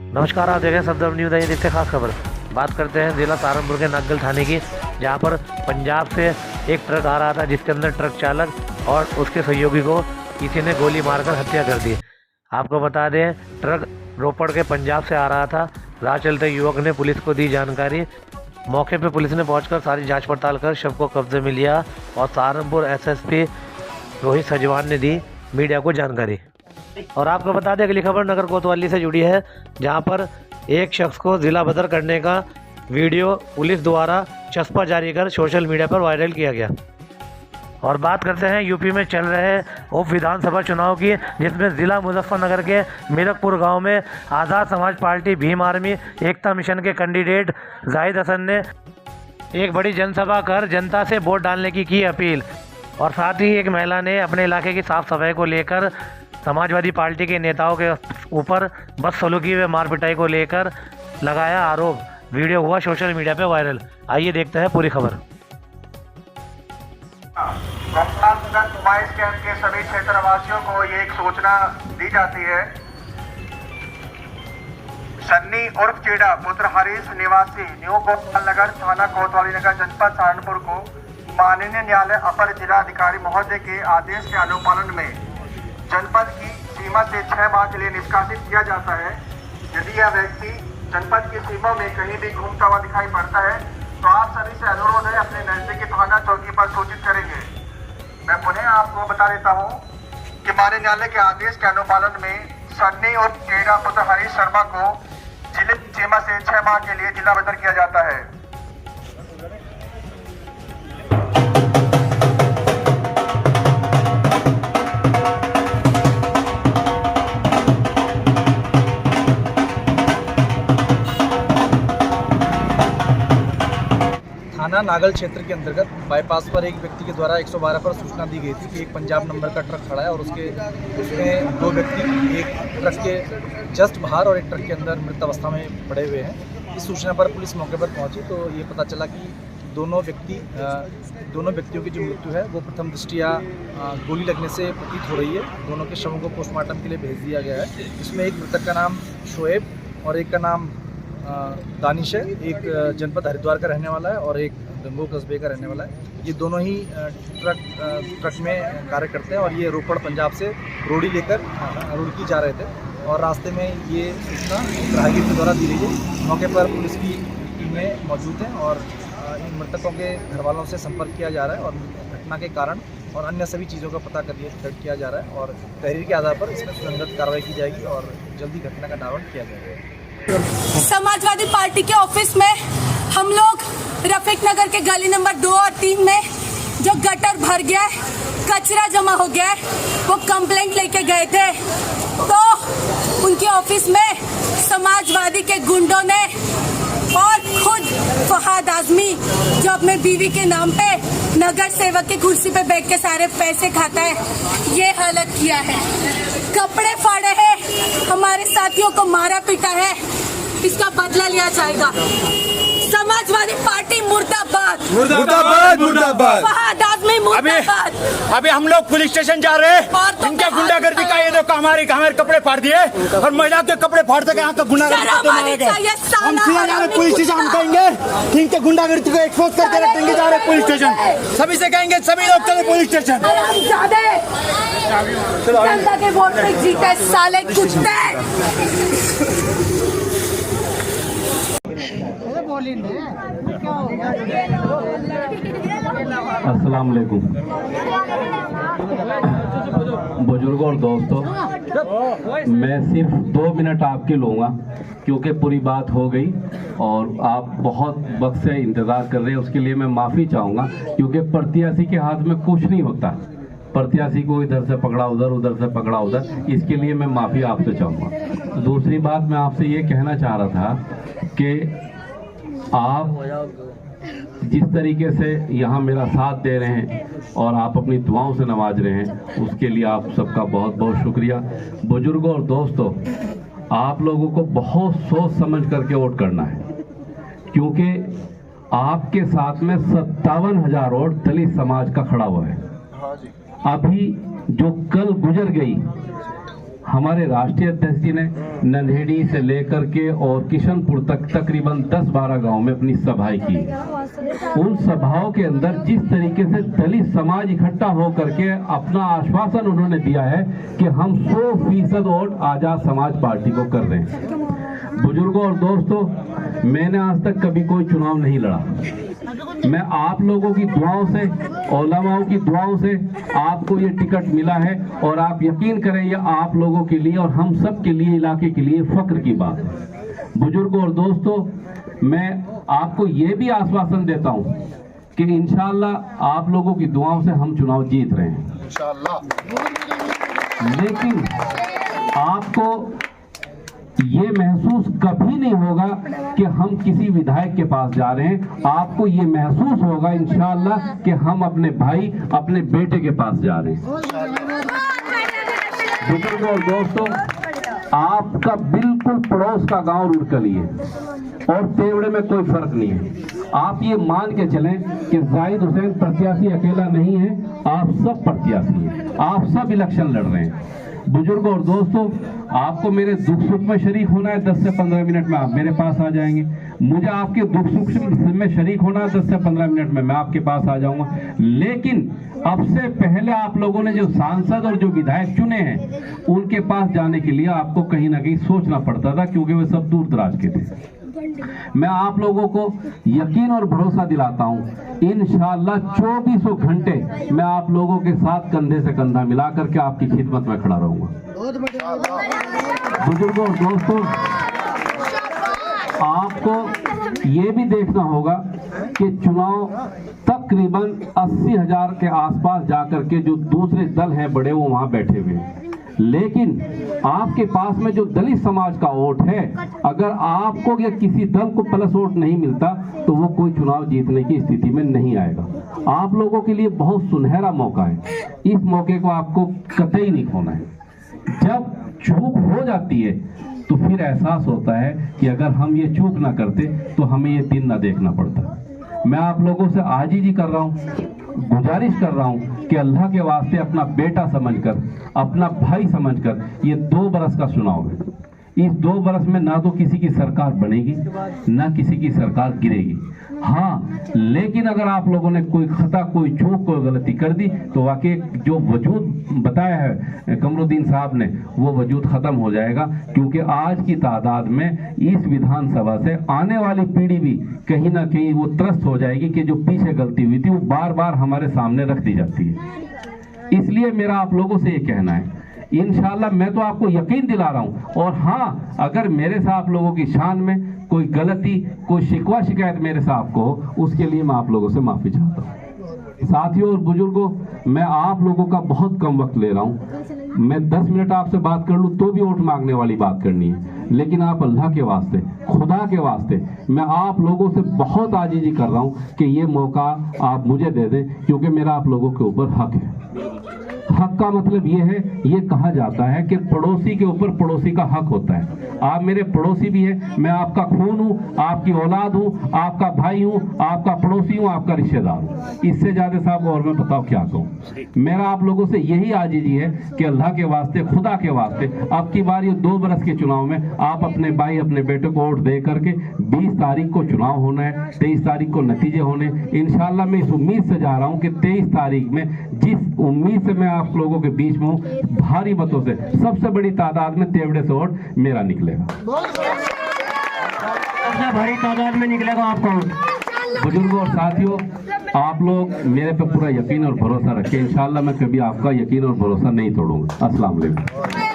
नमस्कार, आप देख रहे हैं सफदर न्यूज़। आइए देखते हैं खास खबर। बात करते हैं जिला सहारनपुर के नागल थाने की, जहां पर पंजाब से एक ट्रक आ रहा था, जिसके अंदर ट्रक चालक और उसके सहयोगी को किसी ने गोली मारकर हत्या कर दी। आपको बता दें, ट्रक रोपड़ के पंजाब से आ रहा था। राह चलते युवक ने पुलिस को दी जानकारी। मौके पर पुलिस ने पहुंचकर सारी जांच पड़ताल कर शव को कब्जे में लिया और सहारनपुर एसएसपी रोहित सजवान ने दी मीडिया को जानकारी। और आपको बता दें, अगली खबर नगर कोतवाली से जुड़ी है, जहां पर एक शख्स को जिला बदर करने का वीडियो पुलिस द्वारा चस्पा जारी कर सोशल मीडिया पर वायरल किया गया। और बात करते हैं यूपी में चल रहे उप विधानसभा चुनाव की, जिसमें जिला मुजफ्फरनगर के मीरकपुर गांव में आज़ाद समाज पार्टी भीम आर्मी एकता मिशन के कैंडिडेट जाहिद हसन ने एक बड़ी जनसभा कर जनता से वोट डालने की अपील। और साथ ही एक महिला ने अपने इलाके की साफ सफाई को लेकर समाजवादी पार्टी के नेताओं के ऊपर बदसलूकी व मार पिटाई को लेकर लगाया आरोप। वीडियो हुआ सोशल मीडिया पे वायरल। आइए देखते हैं पूरी खबर। नुमाइश कैंप के सभी क्षेत्रवासियों को ये एक सूचना दी जाती है। सन्नी उर्फ चेड़ा पुत्र हरीश निवासी न्यू गोपाल नगर थाना कोतवाली नगर जनपद सहारनपुर को माननीय न्यायालय अपर जिलाधिकारी महोदय के आदेश के अनुपालन में जनपद की सीमा से 6 माह के लिए निष्कासित किया जाता है। यदि यह व्यक्ति जनपद की सीमा में कहीं भी घूमता हुआ दिखाई पड़ता है तो आप सभी से अनुरोध है अपने नजदीकी थाना चौकी पर सूचित करेंगे। मैं पुनः आपको बता देता हूं कि माननीय न्यायालय के आदेश के अनुपालन में सन्नी और चेड़ा पुत्र हरीश शर्मा को जिले की सीमा से 6 माह के लिए जिला बदर किया जाता है। थाना नागल क्षेत्र के अंतर्गत बाईपास पर एक व्यक्ति के द्वारा 112 पर सूचना दी गई थी कि एक पंजाब नंबर का ट्रक खड़ा है और उसमें 2 व्यक्ति एक ट्रक के जस्ट बाहर और एक ट्रक के अंदर मृत अवस्था में पड़े हुए हैं। इस सूचना पर पुलिस मौके पर पहुंची तो ये पता चला कि दोनों व्यक्तियों की जो मृत्यु है वो प्रथम दृष्टिया गोली लगने से प्रतीत हो रही है। दोनों के शवों को पोस्टमार्टम के लिए भेज दिया गया है। इसमें एक मृतक का नाम शोएब और एक का नाम दानिश है। एक जनपद हरिद्वार का रहने वाला है और एक गंगोह कस्बे का रहने वाला है। ये दोनों ही ट्रक में कार्य करते हैं और ये रोपड़ पंजाब से रोड़ी लेकर रुड़की जा रहे थे और रास्ते में ये सूचना राहगीर के द्वारा दी गई है। मौके पर पुलिस की टीमें मौजूद हैं और इन मृतकों के घर वालों से संपर्क किया जा रहा है और घटना के कारण और अन्य सभी चीज़ों का पता किया जा रहा है और तहरीर के आधार पर इसमें सुसंगत कार्रवाई की जाएगी और जल्दी घटना का निवारण किया जाएगा। समाजवादी पार्टी के ऑफिस में हम लोग रफीक नगर के गली नंबर 2 और 3 में जो गटर भर गया है, कचरा जमा हो गया है, वो कंप्लेंट लेके गए थे तो उनके ऑफिस में समाजवादी के गुंडों ने और खुद फहाद आजमी जो अपने बीवी के नाम पे नगर सेवक की कुर्सी पे बैठ के सारे पैसे खाता है, ये हालत किया है। कपड़े फाड़े हैं, हमारे साथियों को मारा पीटा है, इसका बदला लिया जाएगा। समाजवादी पार्टी मुर्दाबाद मुर्दाबाद मुर्दाबाद। फहाद आजमी मुर्दाबाद। अभी हम लोग पुलिस स्टेशन जा रहे हैं। इनके गुंडागर्दी का ये देखो, हमारे कपड़े फाड़ दिए और महिला के कपड़े फाड़ते यहाँ का गुंडागर्दी हम पुलिस स्टेशन हम कहेंगे इनके गुंडागर्दी को एक्सपोज करके रखेंगे। जा रहे पुलिस स्टेशन, सभी से कहेंगे सभी लोग चले पुलिस स्टेशन। जनता के वोट पे जीते साले कुत्ते। अस्सलाम वालेकुम बुजुर्गों और दोस्तों, मैं सिर्फ 2 मिनट आपके लूँगा क्योंकि पूरी बात हो गई और आप बहुत वक्त से इंतज़ार कर रहे हैं। उसके लिए मैं माफ़ी चाहूँगा क्योंकि प्रत्याशी के हाथ में कुछ नहीं होता। प्रत्याशी को इधर से पकड़ा उधर, उधर से पकड़ा उधर, इसके लिए मैं माफ़ी आपसे चाहूँगा। दूसरी बात मैं आपसे ये कहना चाह रहा था कि आप जिस तरीके से यहाँ मेरा साथ दे रहे हैं और आप अपनी दुआओं से नवाज रहे हैं, उसके लिए आप सबका बहुत बहुत शुक्रिया। बुजुर्गों और दोस्तों, आप लोगों को बहुत सोच समझ करके वोट करना है क्योंकि आपके साथ में 57,000 वोट दलित समाज का खड़ा हुआ है। अभी जो कल गुजर गई हमारे राष्ट्रीय अध्यक्ष जी ने नन्हेड़ी से लेकर के और किशनपुर तक तकरीबन 10-12 गांव में अपनी सभाएं की। उन सभाओं के अंदर जिस तरीके से दलित समाज इकट्ठा होकर के अपना आश्वासन उन्होंने दिया है कि हम 100% वोट आजाद समाज पार्टी को कर रहे हैं। बुजुर्गों और दोस्तों, मैंने आज तक कभी कोई चुनाव नहीं लड़ा। मैं आप लोगों की दुआओं से, उलमाओं की दुआओं से आपको ये टिकट मिला है और आप यकीन करें ये आप लोगों के लिए और हम सब के लिए, इलाके के लिए फख्र की बात है। बुजुर्गों और दोस्तों, मैं आपको ये भी आश्वासन देता हूं कि इंशाअल्लाह आप लोगों की दुआओं से हम चुनाव जीत रहे हैं इंशाअल्लाह। लेकिन आपको ये महसूस कभी नहीं होगा कि हम किसी विधायक के पास जा रहे हैं। आपको ये महसूस होगा इंशाअल्लाह कि हम अपने भाई, अपने बेटे के पास जा रहे हैं। बुजुर्गों और दोस्तों, आपका बिल्कुल पड़ोस का गांव रुड़कली है और तेवड़े में कोई फर्क नहीं है। आप ये मान के चलें कि जाहिद हुसैन प्रत्याशी अकेला नहीं है, आप सब प्रत्याशी हैं, आप सब इलेक्शन लड़ रहे हैं। बुजुर्गों और दोस्तों, आपको मेरे दुख सुख में शरीक होना है, 10 से 15 मिनट में आप मेरे पास आ जाएंगे। मुझे आपके दुख सुख में शरीक होना है, 10 से 15 मिनट में मैं आपके पास आ जाऊंगा। लेकिन अब से पहले आप लोगों ने जो सांसद और जो विधायक चुने हैं, उनके पास जाने के लिए आपको कहीं ना कहीं सोचना पड़ता था, क्योंकि वे सब दूर दराज के थे। मैं आप लोगों को यकीन और भरोसा दिलाता हूं, इंशाअल्लाह 24 घंटे मैं आप लोगों के साथ कंधे से कंधा मिला करके आपकी खिदमत में खड़ा रहूंगा। बुजुर्गों और दोस्तों, आपको ये भी देखना होगा कि चुनाव तकरीबन 80,000 के आसपास जाकर के जो दूसरे दल हैं बड़े, वो वहां बैठे हुए हैं। लेकिन आपके पास में जो दलित समाज का वोट है, अगर आपको या किसी दल को प्लस वोट नहीं मिलता तो वो कोई चुनाव जीतने की स्थिति में नहीं आएगा। आप लोगों के लिए बहुत सुनहरा मौका है, इस मौके को आपको कतई नहीं खोना है। जब चूक हो जाती है तो फिर एहसास होता है कि अगर हम ये चूक ना करते तो हमें ये दिन ना देखना पड़ता। मैं आप लोगों से आजीजी कर रहा हूँ, गुजारिश कर रहा हूं कि अल्लाह के वास्ते अपना बेटा समझकर, अपना भाई समझकर, ये 2 बरस का चुनाव है। इस 2 बरस में ना तो किसी की सरकार बनेगी, ना किसी की सरकार गिरेगी। हाँ, लेकिन अगर आप लोगों ने कोई खता, कोई चूक, कोई गलती कर दी तो वाकई जो वजूद बताया है कमरुद्दीन साहब ने, वो वजूद खत्म हो जाएगा। क्योंकि आज की तादाद में इस विधानसभा से आने वाली पीढ़ी भी कहीं ना कहीं वो त्रस्त हो जाएगी कि जो पीछे गलती हुई थी वो बार बार हमारे सामने रख दी जाती है। इसलिए मेरा आप लोगों से ये कहना है, इंशाअल्लाह मैं तो आपको यकीन दिला रहा हूं। और हाँ, अगर मेरे से आप लोगों की शान में कोई गलती, कोई शिकवा शिकायत मेरे से आपको हो, उसके लिए मैं आप लोगों से माफी चाहता हूं। साथियों और बुजुर्गों, मैं आप लोगों का बहुत कम वक्त ले रहा हूं। मैं 10 मिनट आपसे बात कर लूं तो भी वोट मांगने वाली बात करनी है, लेकिन आप अल्लाह के वास्ते, खुदा के वास्ते मैं आप लोगों से बहुत आजीजी कर रहा हूं कि ये मौका आप मुझे दे दें, क्योंकि मेरा आप लोगों के ऊपर हक है। हक का मतलब ये है, ये कहा जाता है कि पड़ोसी के ऊपर पड़ोसी का हक होता है। आप मेरे पड़ोसी भी हैं, मैं आपका खून हूँ, आपकी औलाद हूँ, आपका भाई हूँ, आपका पड़ोसी हूँ, आपका रिश्तेदार हूँ। इससे ज्यादा साहब और मैं बताओ क्या कहूँ। मेरा आप लोगों से यही आजीजी है कि अल्लाह के वास्ते, खुदा के वास्ते, अब की बार ये 2 बरस के चुनाव में आप अपने भाई, अपने बेटे को वोट दे करके 20 तारीख को चुनाव होना है, 23 तारीख को नतीजे होने। इंशाल्लाह मैं इस उम्मीद से जा रहा हूँ कि 23 तारीख में, जिस उम्मीद से मैं आप लोगों के बीच में हूँ, भारी मतों से, सबसे बड़ी तादाद में तेवड़े से वोट मेरा निकलेगा। सबसे बड़ी तादाद में निकलेगा आपका वोट। बुजुर्गों और साथियों, आप लोग मेरे पे पूरा यकीन और भरोसा रखें। इंशाल्लाह मैं कभी आपका यकीन और भरोसा नहीं तोड़ूंगा। अस्सलाम वालेकुम।